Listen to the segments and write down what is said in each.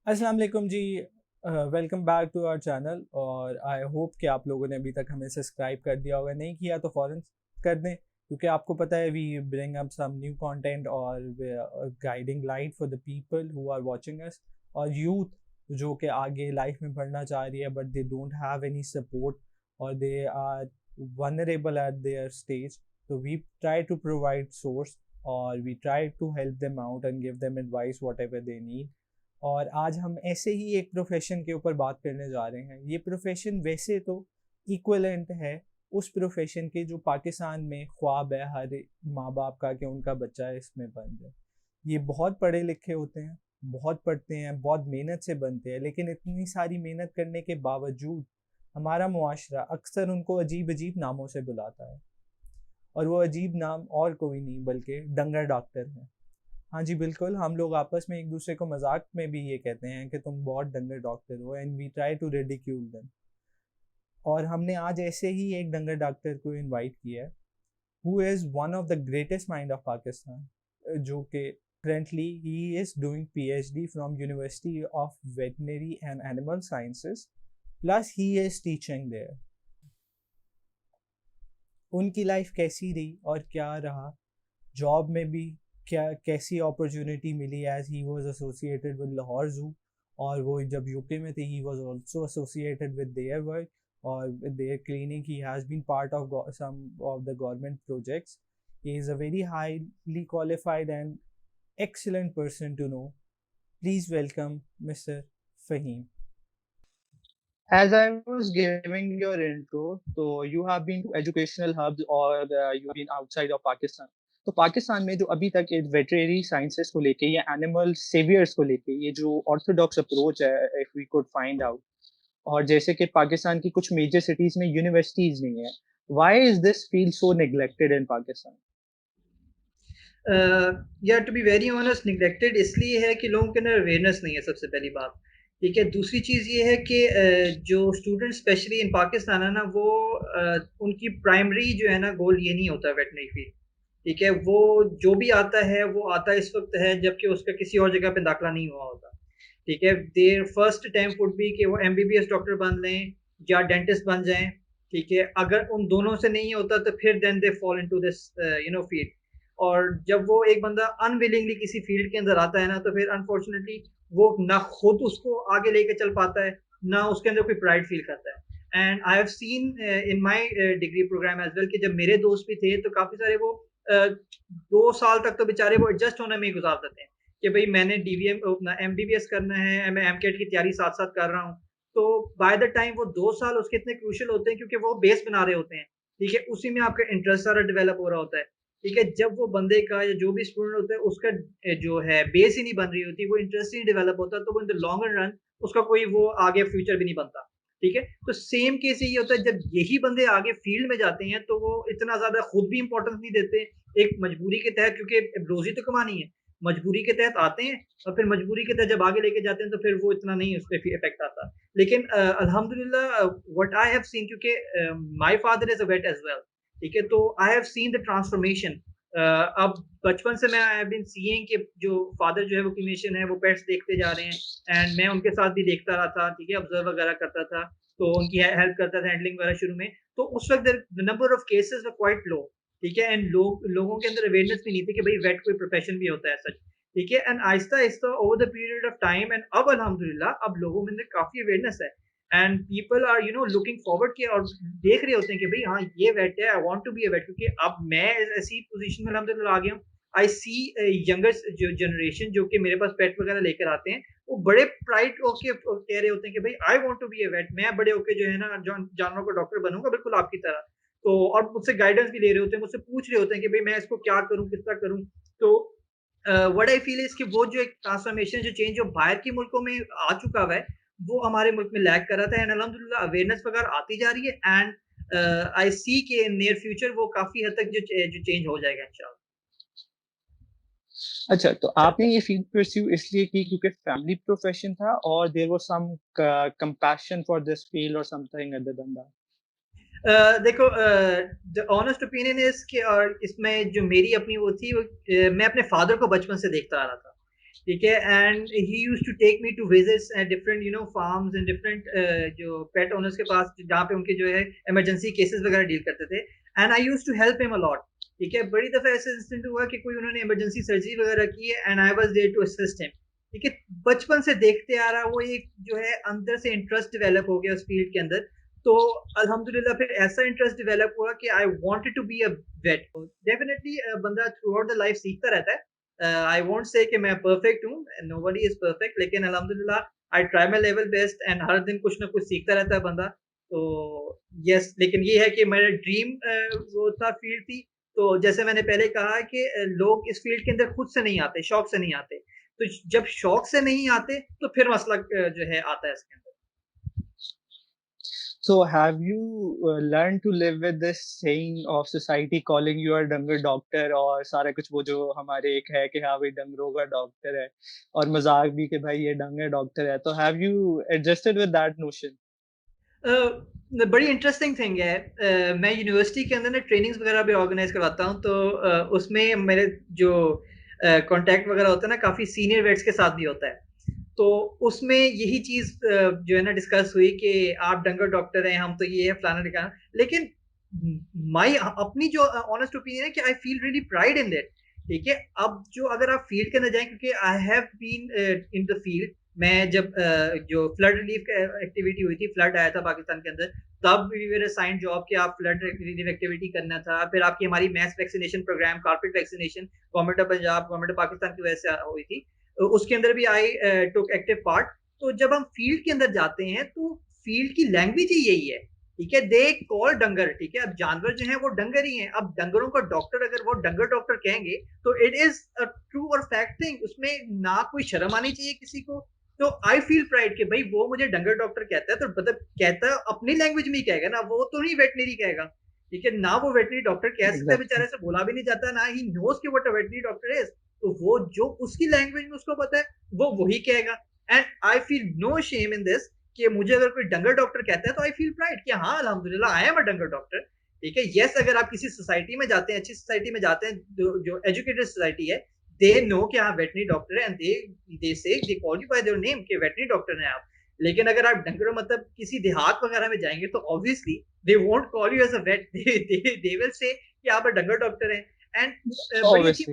अस्सलाम वालेकुम जी। Welcome back to our channel और आई होप कि आप लोगों ने अभी तक हमें सब्सक्राइब कर दिया होगा। नहीं किया तो फ़ौरन कर दें, क्योंकि आपको पता है we bring up some new content और guiding light for the people who are watching us, और यूथ जो कि आगे लाइफ में बढ़ना चाह रही है but they don't have any support और they are vulnerable at their stage. तो we try to provide source और we try to help them out and give them advice whatever they need. और आज हम ऐसे ही एक profession के ऊपर बात करने जा रहे हैं। ये प्रोफेशन वैसे तो इक्वलेंट है उस प्रोफेशन के जो पाकिस्तान में ख्वाब है हर माँ बाप का कि उनका बच्चा इसमें बन जाए। ये बहुत पढ़े लिखे होते हैं, बहुत पढ़ते हैं, बहुत मेहनत से बनते हैं, लेकिन इतनी सारी मेहनत करने के बावजूद हमारा मुआशरा अक्सर उनको अजीब अजीब नामों से बुलाता है। और वो अजीब नाम और कोई नहीं बल्कि डंगर डॉक्टर है। हाँ जी, बिल्कुल, हम लोग आपस में एक दूसरे को मजाक में भी ये कहते हैं कि तुम बहुत डंगर डॉक्टर हो, and we try to ridicule them. और हमने आज ऐसे ही एक डंगर डॉक्टर को इनवाइट किया है, who is one of the greatest mind of Pakistan, जो कि currently he is doing PhD from University of Veterinary and Animal Sciences, plus he is teaching there। उनकी लाइफ कैसी रही और क्या रहा, जॉब में भी क्या कैसी अपॉर्चुनिटी मिली as he was associated with Lahore zoo, और वो जब यूके में थे he was also associated with their work और with their clinic. He has been part of some of the government projects. He is a very highly qualified and excellent person to know. Please welcome Mr. Fahim. As I was giving your intro, so you have been to educational hubs or you have been outside of Pakistan. तो पाकिस्तान में जो अभी तक veterinary sciences को लेके या animal saviours को लेके ये जो ऑर्थोडॉक्स अप्रोच है, if we could find out, और जैसे कि पाकिस्तान की कुछ मेजर सिटीज में यूनिवर्सिटीज नहीं है, why is this field so neglected in Pakistan? या to be very honest neglected इसलिए है कि लोगों के अंदर अवेयरनेस नहीं है, सबसे पहली बात। ठीक है, दूसरी चीज़ ये है कि जो स्टूडेंट स्पेशली इन पाकिस्तान है ना, वो उनकी प्राइमरी जो है ना गोल ये नहीं होता वेटनरी फील्ड। ठीक है, वो जो भी आता है वो आता इस वक्त है जबकि उसका किसी और जगह पे दाखिला नहीं हुआ होता। ठीक है, their first attempt would be कि वो एमबीबीएस डॉक्टर बन लें या डेंटिस्ट बन जाएं। ठीक है, अगर उन दोनों से नहीं होता तो फिर then they fall into this field. और जब वो एक बंदा अनविलिंगली किसी फील्ड के अंदर आता है ना, तो फिर अनफॉर्चुनेटली वो ना खुद उसको आगे लेके चल पाता है, ना उसके अंदर कोई प्राइड फील करता है। And I have seen in my degree programme as well कि जब मेरे दोस्त भी थे तो काफ़ी सारे वो 2 साल तक तो बेचारे वो एडजस्ट होने में ही गुज़ार देते हैं कि भई मैंने डीवीएम अपना एमबीबीएस करना है, मैं एमकेट की तैयारी साथ-साथ कर रहा हूँ। तो बाय द टाइम वो 2 साल उसके इतने क्रूशियल होते हैं क्योंकि वो बेस बना रहे होते हैं। ठीक है, उसी में आपका इंटरेस्ट सारा डेवलप हो रहा होता है। ठीक है, जब वो बंदे का या जो भी स्टूडेंट होता है उसका जो है बेस ही नहीं बन रही होती, वो इंटरेस्ट ही नहीं डेवलप होता, तो वो इन द लॉन्गर रन उसका कोई वो आगे फ्यूचर भी नहीं बनता। ठीक है, तो सेम केस यही होता है जब यही बंदे आगे फील्ड में जाते हैं तो वो इतना ज़्यादा खुद भी इम्पोर्टेंस नहीं देते, एक मजबूरी के तहत, क्योंकि रोज़ी तो कमानी है, मजबूरी के तहत आते हैं और फिर मजबूरी के तहत जब आगे लेके जाते हैं तो फिर वो इतना नहीं उस पे इफ़ेक्ट आता। लेकिन अल्हम्दुलिल्लाह व्हाट आई हैव सीन, क्योंकि my father is a vet as well. ठीक है, तो I have seen the transformation. अब बचपन से मैं आई हैव बीन सीइंग कि जो फादर जो है वो क्लीनिशियन है, वो पेट्स देखते जा रहे हैं एंड मैं उनके साथ भी देखता रहा था। ठीक है, ऑब्जर्व वगैरह करता था, तो उनकी हेल्प करता था हैंडलिंग वगैरह शुरू में। तो उस वक़्त the number of cases were quite low. ठीक है, एंड लोगों के अंदर अवेयरनेस भी नहीं थी कि भई वेट कोई प्रोफेशन भी होता है सच। ठीक है, एंड आहिस्ता-आहिस्ता over the period of time and अब अल्हम्दुलिल्लाह अब लोगों में अंदर काफ़ी अवेयरनेस है and people are looking forward कि और देख रहे होते हैं कि भई हाँ, ये वेट है, I want to be a vet, क्योंकि अब मैं ऐसी पोज़ीशन में अल्हम्दुलिल्लाह आ गया हूँ। आई सी यंगर जो जनरेशन जो कि मेरे पास पेट वगैरह लेकर आते हैं, वो बड़े प्राइड होके कह रहे होते हैं कि भई I want to be a vet, मैं बड़े होके जो है ना जानवरों का डॉक्टर बनूँगा बिल्कुल आपकी तरह। तो और मुझसे गाइडेंस भी ले रहे होते हैं, मुझसे पूछ रहे होते हैं कि भई मैं इसको क्या करूँ, किस तरह करूँ? तो व्हाट आई फील इज़ कि वो जो एक ट्रांसफॉर्मेशन जो चेंज जो बाहर के मुल्कों में आ चुका हुआ है, वो हमारे मुल्क में लैग कर रहा था एंड अल्हम्दुलिल्लाह अवेयरनेस वगैरह आती जा रही है एंड आई सी कि इन नियर फ्यूचर वो काफ़ी हद तक जो चेंज हो जाएगा इंशाअल्लाह। अच्छा, तो आपने ये फील्ड परस्यू इसलिए की क्योंकि फैमिली प्रोफेशन था, और there was some compassion for this field और समथिंग अदर देन दैट? देखो, द ऑनेस्ट ओपिनियन इज़ कि और इसमें जो मेरी अपनी वो थी, मैं अपने फादर को बचपन से देखता आ रहा था। ठीक है, and he used to take me to visits at different farms and different जो पेट ओनर्स के पास, जहाँ पे उनके जो है इमरजेंसी केसेस वगैरह डील करते थे, and I used to help him a lot. ठीक है, बड़ी दफा ऐसे इंसिडेंट हुआ कि कोई उन्होंने इमरजेंसी सर्जरी वगैरह की है and I was there to assist him. ठीक है, बचपन से देखते आ रहा, वो एक जो है अंदर से इंटरेस्ट डेवलप हो गया उस फील्ड के अंदर। तो अल्हम्दुलिल्लाह फिर ऐसा इंटरेस्ट डेवलप हुआ कि I wanted to be a vet. Definitely बंदा थ्रू आउट द लाइफ सीखता रहता है। आई वोंट से कि मैं परफेक्ट हूँ, नोबडी इज परफेक्ट, लेकिन अल्हम्दुलिल्लाह I try my level best and हर दिन कुछ ना कुछ सीखता रहता है बंदा। तो यस, लेकिन ये है कि मेरा ड्रीम वो था, फील्ड थी। तो जैसे मैंने पहले कहा कि लोग इस फील्ड के अंदर खुद से नहीं आते, शौक से नहीं आते। तो जब शौक से नहीं आते तो फिर मसला जो है आता है इसके अंदर। So have you learned to live with this saying of society calling you a डंगर डॉक्टर, और सारा कुछ वो जो हमारे एक है कि हाँ भाई डंगरों का डॉक्टर है, और मजाक भी कि भाई ये डंगर डॉक्टर है, तो have you adjusted with that notion? बड़ी इंटरेस्टिंग थिंग है। मैं यूनिवर्सिटी के अंदर ना ट्रेनिंग्स वगैरह भी ऑर्गेनाइज करवाता हूँ, तो उसमें मेरे जो कांटेक्ट वगैरह होता है ना, काफ़ी सीनियर वेट्स के साथ भी होता है। तो उसमें यही चीज़ जो है ना डिस्कस हुई कि आप डंगर डॉक्टर हैं, हम तो ये है फलाना ढिकाना। लेकिन माई अपनी जो ऑनेस्ट ओपिनियन है कि I feel really pride in that. ठीक है, अब जो अगर आप फील्ड के अंदर जाएं, क्योंकि I have been in the field. मैं जब जो फ्लड रिलीफ एक्टिविटी हुई थी, फ्लड आया था पाकिस्तान के अंदर, तब वी वर असाइंड जॉब कि आप फ्लड रिलीफ एक्टिविटी करना था। फिर आपकी हमारी mass vaccination programme, carpet vaccination, government of Punjab, government of Pakistan की वजह से हुई थी, तो उसके अंदर भी आई टुक एक्टिव पार्ट। तो जब हम फील्ड के अंदर जाते हैं तो फील्ड की लैंग्वेज ही यही है। ठीक है, दे कॉल डंगर। ठीक है, अब जानवर जो है वो डंगर ही हैं। अब डंगरों का डॉक्टर अगर वो डंगर डॉक्टर कहेंगे तो इट इज अ ट्रू और फैक्ट थिंग, उसमें ना कोई शर्म आनी चाहिए किसी को। तो आई फील प्राइड कि भाई वो मुझे डंगर डॉक्टर कहता है, तो मतलब कहता है अपनी लैंग्वेज में ही कहेगा ना, वो तो नहीं वेटनरी कहेगा। ठीक है ना, वो वेटनरी डॉक्टर कह सकता है, Exactly. बेचारे से बोला भी नहीं जाता, ना ही नोज कि what a veterinary doctor is. तो वो जो उसकी लैंग्वेज में उसको पता है वो वही कहेगा। And I feel no shame in this कि मुझे अगर कोई डंगर डॉक्टर कहता है तो आई फील प्राइड कि हाँ अल्हम्दुलिल्लाह आई एम अ डंगर डॉक्टर। ठीक है, यस, अगर आप किसी सोसाइटी में जाते हैं, अच्छी सोसाइटी में जाते हैं, जो एजुकेटेड सोसाइटी है, दे नो कि हाँ वेटनरी डॉक्टर है, एंड दे से they call you bye their name कि वेटनरी डॉक्टर हैं आप। लेकिन अगर आप डंगरों मतलब किसी देहात वगैरह में जाएंगे तो obviously they won't call you as a vet, they will say कि आप डंगर डॉक्टर हैं। And Obviously.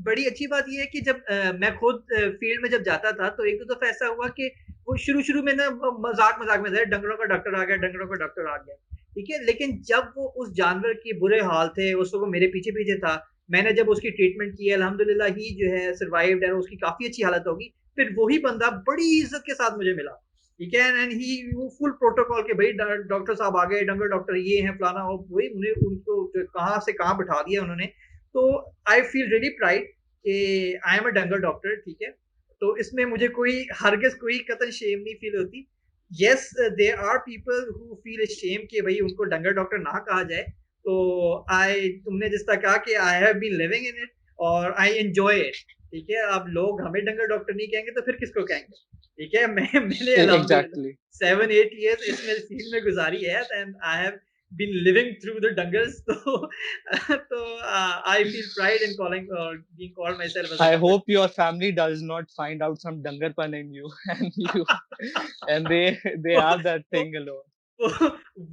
बड़ी अच्छी बात ये है कि जब मैं खुद फील्ड में जब जाता था तो एक दो दफा ऐसा हुआ कि वो शुरू शुरू में ना मजाक मजाक में डंगरों का डॉक्टर आ गया, डंगरों का डॉक्टर आ गया। ठीक है, लेकिन जब वो उस जानवर के बुरे हाल थे, उस वक्त वो मेरे पीछे पीछे था, मैंने जब उसकी ट्रीटमेंट की, अल्हम्दुलिल्लाह ही जो है सर्वाइव्ड है, उसकी काफी अच्छी हालत होगी। फिर वही बंदा बड़ी इज्जत के साथ मुझे मिला। ठीक है, एंड ही वो फुल प्रोटोकॉल के भाई डॉक्टर साहब आ गए, डंगर डॉक्टर ये हैं फलाना, और वही उन्हें उनको कहाँ से कहाँ बिठा दिया उन्होंने। तो आई फील रियली प्राइड कि आई एम अ डंगर डॉक्टर। ठीक है, तो इसमें मुझे कोई हरगिज कोई कतई शेम नहीं फील होती। Yes, there are people who feel shame कि भाई उनको डंगर डॉक्टर ना कहा जाए। तो आई, तुमने जिस तरह कहा कि I have been living in it और आई एंजॉय इट। ठीक है, अब लोग हमें डंगर डॉक्टर नहीं कहेंगे तो फिर किसको कहेंगे। ठीक है, मैंने अल्हम्दुलिल्लाह Exactly. 7-8 years इसमें फील्ड में गुजारी है, and I have been living through the dangers. So I feel pride in calling or being called myself as a I dangar. hope your family does not find out some dangarpan in you and you and they वो are that वो thing alone.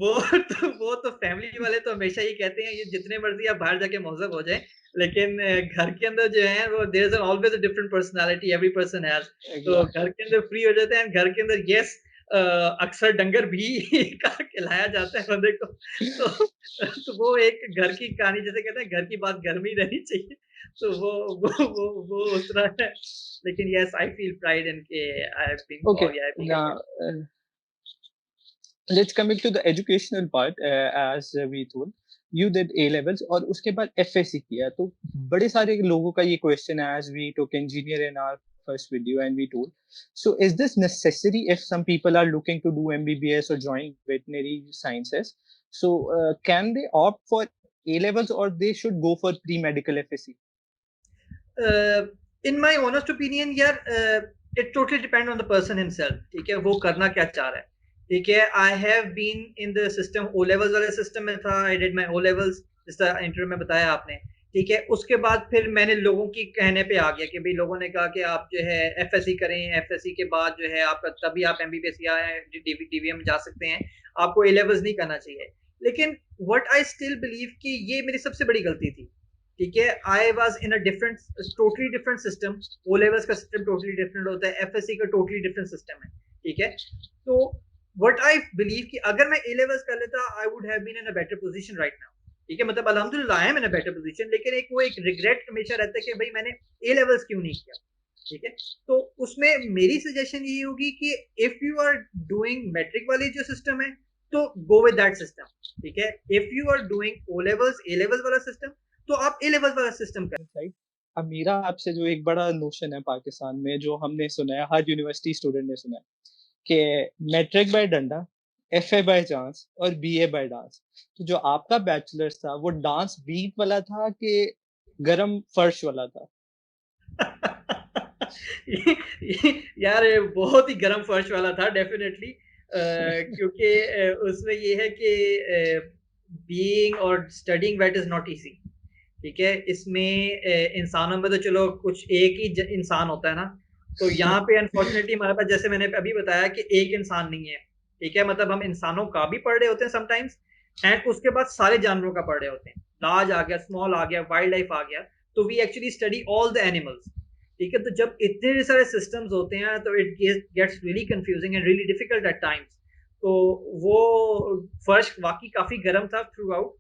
वो तो family वाले तो हमेशा ही कहते हैं, ये जितने मर्जी आप बाहर जाके मौजूद हो जाएं, लेकिन घर के अंदर जो है वो there is always a different personality, every person has. तो घर Exactly. के अंदर फ्री हो जाते हैं, घर के अंदर यस, अक्सर डंगर भी का खिलाया जाता है बंदे को। तो तो वो एक घर की कहानी, जैसे कहते हैं घर की बात घर में ही रहनी चाहिए। तो वो उस तरह है। लेकिन yes, I feel pride in के I have been Okay. Called, या Now, let's come to the educational part. As we told, you did A levels और उसके बाद FSC किया, तो बड़े सारे लोगों का ये question है, as we took engineer in our first video and we told. So is this necessary if some people are looking to do MBBS or join veterinary sciences? So can they opt for A levels or they should go for pre-medical FSC? In my honest opinion यार, it totally depend on the person himself. ठीक है, वो करना क्या चाह रहा है। ठीक है, I have been in the system, O levels वाले सिस्टम में था, I did my O levels, जिस तरह इंटरव्यू में बताया आपने। ठीक है। उसके बाद फिर मैंने लोगों की कहने पे आ गया कि भाई लोगों ने कहा कि आप जो है एफएससी करें, एफएससी के बाद जो है आपका तभी आप एमबीबीएस या डीवीएम जा सकते हैं, आपको ए लेवल्स नहीं करना चाहिए। लेकिन व्हाट आई स्टिल बिलीव कि ये मेरी सबसे बड़ी गलती थी। ठीक है, I was in a different, totally different system. O levels का सिस्टम टोटली डिफरेंट होता है, एफएससी का टोटली डिफरेंट सिस्टम है। ठीक है, तो व्हाट आई बिलीव कि अगर मैं ए लेवल्स कर लेता, I would have been in a better position right now. ठीक है, मतलब अल्हम्दुलिल्लाह I am in a better position, लेकिन एक वो एक रिग्रेट हमेशा रहता है कि भाई मैंने ए लेवल्स क्यों नहीं किया। ठीक है, तो उसमें मेरी सजेशन यही होगी कि if you are doing matric वाली जो सिस्टम है तो गो विद दैट सिस्टम। ठीक है, if you are doing O levels A levels वाला सिस्टम तो आप ए लेवल्स वाला सिस्टम कर। राइट। अब मेरा आपसे जो एक बड़ा नोशन है पाकिस्तान में, जो हमने सुना है, हर यूनिवर्सिटी स्टूडेंट ने सुना है, कि मैट्रिक बाय डंडा, एफए बाय चांस और बीए बाय डांस। तो जो आपका बैचलर्स था वो डांस बीट वाला था कि गरम फर्श वाला था? यार ये बहुत ही गर्म फर्श वाला था डेफिनेटली, क्योंकि उसमें ये है कि बीइंग और studying vet is not easy. ठीक है, इसमें इंसानों में तो चलो कुछ एक ही इंसान होता है ना, तो यहाँ पे अनफॉर्चुनेटली हमारे पास, जैसे मैंने अभी बताया कि एक इंसान नहीं है। ठीक है, मतलब हम इंसानों का भी पढ़ रहे होते हैं समटाइम्स, एंड उसके बाद सारे जानवरों का पढ़ रहे होते हैं, लार्ज आ गया, स्मॉल आ गया, वाइल्ड लाइफ आ गया, तो we actually study all the animals. ठीक है, तो जब इतने सारे सिस्टम्स होते हैं तो it gets really confusing and really difficult at times. तो वो फर्श वाकई काफी गर्म था थ्रू आउट।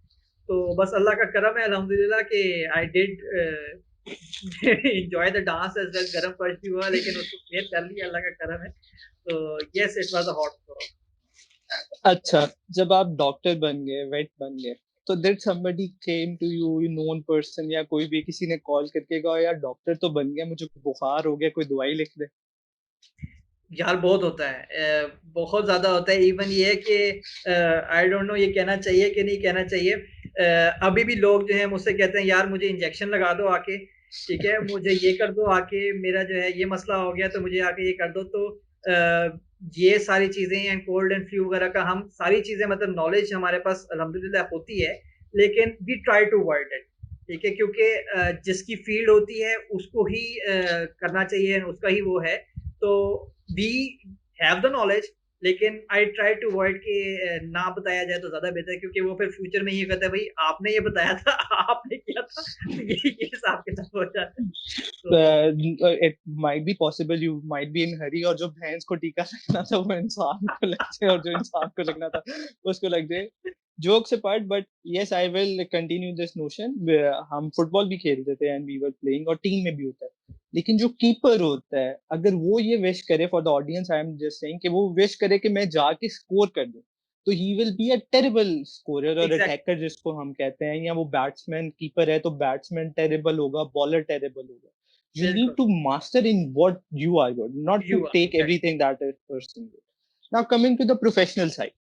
तो बस अल्लाह का करम है अल्हम्दुलिल्लाह कि I did enjoy the dance as well. गरम फर्श भी हुआ लेकिन उसको क्लियर कर लिया, अल्लाह का करम है। तो yes, it was a hot frock. अच्छा, जब आप डॉक्टर बन गए, वेट बन गए, तो did somebody came to you, you known person, या कोई भी किसी ने कॉल करके कहा यार डॉक्टर तो बन गया, मुझे बुखार हो गया, कोई दवाई लिख दे? यार बहुत होता है, बहुत ज़्यादा होता है। इवन ये है कि आई डोंट नो ये कहना चाहिए कि नहीं कहना चाहिए। अभी भी लोग जो है मुझसे कहते हैं यार मुझे इंजेक्शन लगा दो आके, ठीक है, मुझे ये कर दो आके, मेरा जो है ये मसला हो गया तो मुझे आके ये कर दो। तो ये सारी चीज़ें एंड कोल्ड एंड फ्लू वगैरह का हम सारी चीज़ें मतलब नॉलेज हमारे पास अल्हम्दुलिल्लाह होती है, लेकिन we try to avoid it. ठीक है, क्योंकि जिसकी फील्ड होती है उसको ही करना चाहिए, उसका ही वो है। तो वी हैव द नॉलेज, लेकिन आई ट्राई टू अवॉइड कि ना बताया जाए तो ज्यादा बेहतर है, क्योंकि वो फिर फ्यूचर में ये कहता है भाई आपने ये बताया था, आपने किया था, तो ये हिसाब किताब हो जाता है। तो it might be possible you might be in hurry, और जो भैंस को टीका लगना था वो इंसान को लग जाए, और जो इंसान को लगना था उसको लग जाए। Jokes apart, but yes I will continue this notion. हम फुटबॉल भी खेलते थे एंड वी वर प्लेइंग, और टीम में भी होता है, लेकिन जो कीपर होता है अगर वो ये विश करे, for the audience I am just saying, कि वो विश करे कि मैं जाके स्कोर कर दूं, तो he will be a terrible scorer और एग्जैक्ट अटैकर जिसको हम कहते हैं, या वो बैट्समैन, कीपर है तो बैट्समैन टेरिबल होगा, बॉलर टेरिबल होगा। You need बिल्कुल, to master in what you are good, not to you take exact. everything that a person good. Now coming to the professional side,